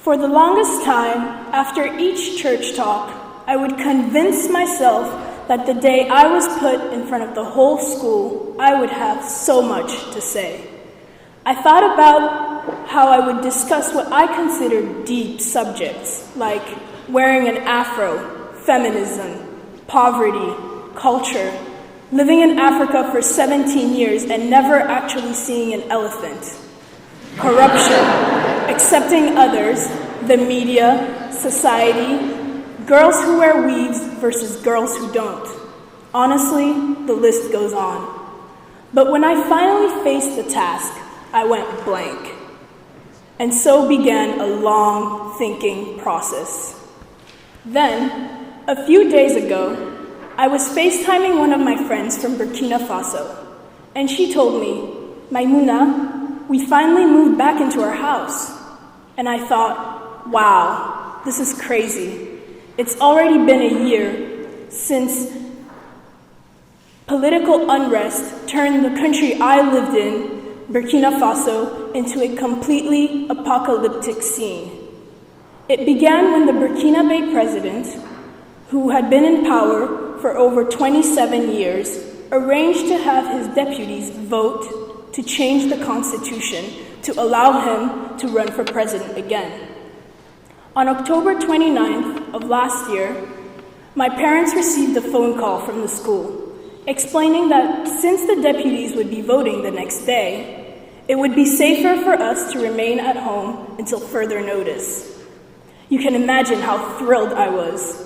For the longest time, after each church talk, I would convince myself that the day I was put in front of the whole school, I would have so much to say. I thought about how I would discuss what I considered deep subjects, like wearing an afro, feminism, poverty, culture, living in Africa for 17 years and never actually seeing an elephant, corruption, accepting others, the media, society, girls who wear weaves versus girls who don't. Honestly, the list goes on. But when I finally faced the task, I went blank. And so began a long thinking process. Then, a few days ago, I was FaceTiming one of my friends from Burkina Faso, and she told me, "Maimouna, we finally moved back into our house." And I thought, wow, this is crazy. It's already been a year since political unrest turned the country I lived in, Burkina Faso, into a completely apocalyptic scene. It began when the Burkina Faso president, who had been in power for over 27 years, arranged to have his deputies vote to change the constitution to allow him to run for president again. On October 29th of last year, my parents received a phone call from the school explaining that since the deputies would be voting the next day, it would be safer for us to remain at home until further notice. You can imagine how thrilled I was,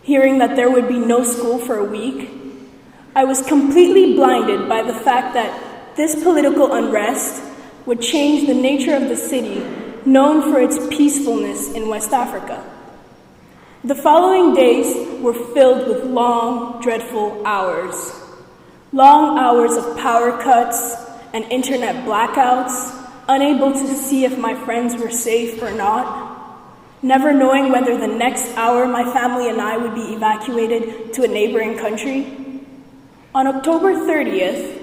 hearing that there would be no school for a week. I was completely blinded by the fact that this political unrest would change the nature of the city, known for its peacefulness in West Africa. The following days were filled with long, dreadful hours. Long hours of power cuts and internet blackouts, unable to see if my friends were safe or not, never knowing whether the next hour my family and I would be evacuated to a neighboring country. On October 30th,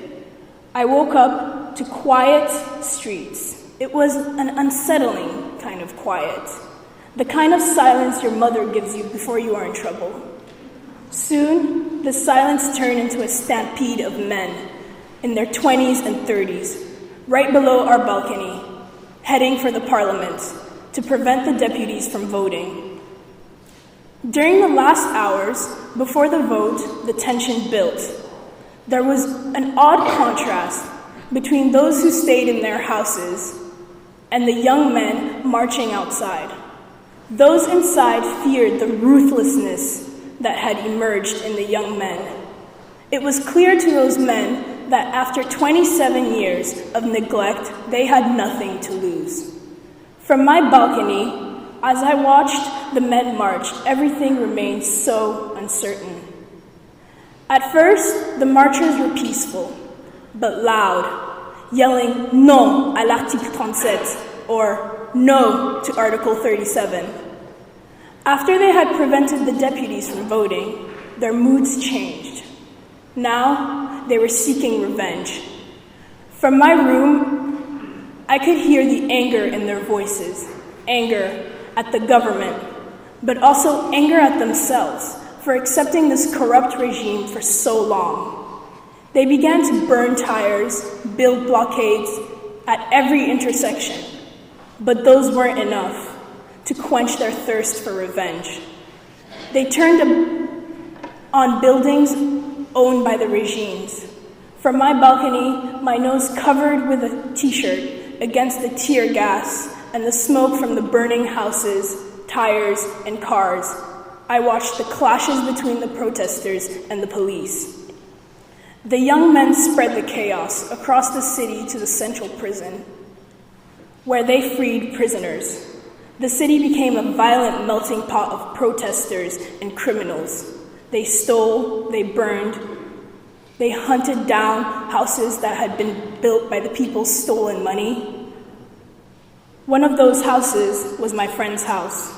I woke up to quiet streets. It was an unsettling kind of quiet, the kind of silence your mother gives you before you are in trouble. Soon, the silence turned into a stampede of men in their 20s and 30s, right below our balcony, heading for the parliament to prevent the deputies from voting. During the last hours before the vote, the tension built. There was an odd contrast between those who stayed in their houses and the young men marching outside. Those inside feared the ruthlessness that had emerged in the young men. It was clear to those men that after 27 years of neglect, they had nothing to lose. From my balcony, as I watched the men march, everything remained so uncertain. At first, the marchers were peaceful, but loud, yelling "Non à l'article 37" or "No to Article 37." After they had prevented the deputies from voting, their moods changed. Now, they were seeking revenge. From my room, I could hear the anger in their voices, anger at the government, but also anger at themselves for accepting this corrupt regime for so long. They began to burn tires, build blockades at every intersection, but those weren't enough to quench their thirst for revenge. They turned on buildings owned by the regimes. From my balcony, my nose covered with a t-shirt against the tear gas and the smoke from the burning houses, tires, and cars, I watched the clashes between the protesters and the police. The young men spread the chaos across the city to the central prison, where they freed prisoners. The city became a violent melting pot of protesters and criminals. They stole, they burned, they hunted down houses that had been built by the people's stolen money. One of those houses was my friend's house.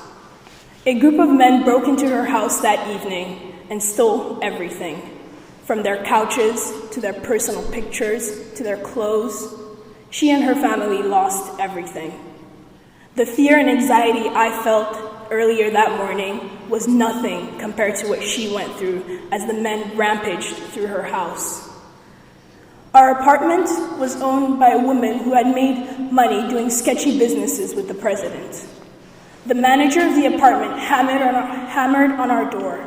A group of men broke into her house that evening and stole everything, from their couches to their personal pictures to their clothes. She and her family lost everything. The fear and anxiety I felt earlier that morning was nothing compared to what she went through as the men rampaged through her house. Our apartment was owned by a woman who had made money doing sketchy businesses with the president. The manager of the apartment hammered on our door.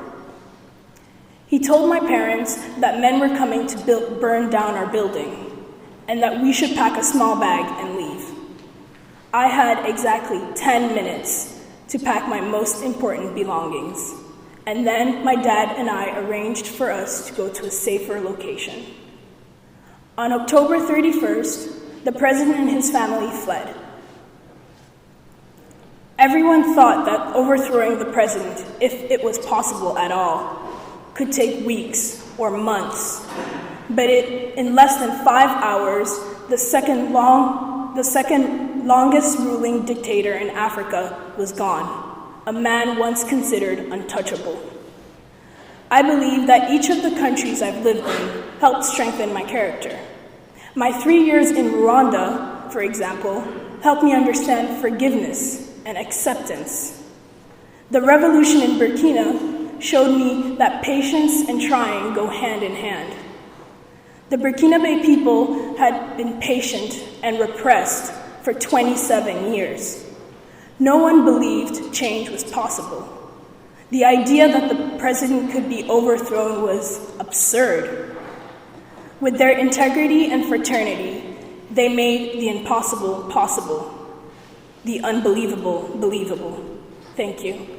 He told my parents that men were coming to burn down our building and that we should pack a small bag and leave. I had exactly 10 minutes to pack my most important belongings, and then my dad and I arranged for us to go to a safer location. On October 31st, the president and his family fled. Everyone thought that overthrowing the president, if it was possible at all, could take weeks or months. But in less than 5 hours, the second longest ruling dictator in Africa was gone, a man once considered untouchable. I believe that each of the countries I've lived in helped strengthen my character. My 3 years in Rwanda, for example, helped me understand forgiveness and acceptance. The revolution in Burkina showed me that patience and trying go hand in hand. The Burkinabe people had been patient and repressed for 27 years. No one believed change was possible. The idea that the president could be overthrown was absurd. With their integrity and fraternity, they made the impossible possible, the unbelievable believable. Thank you.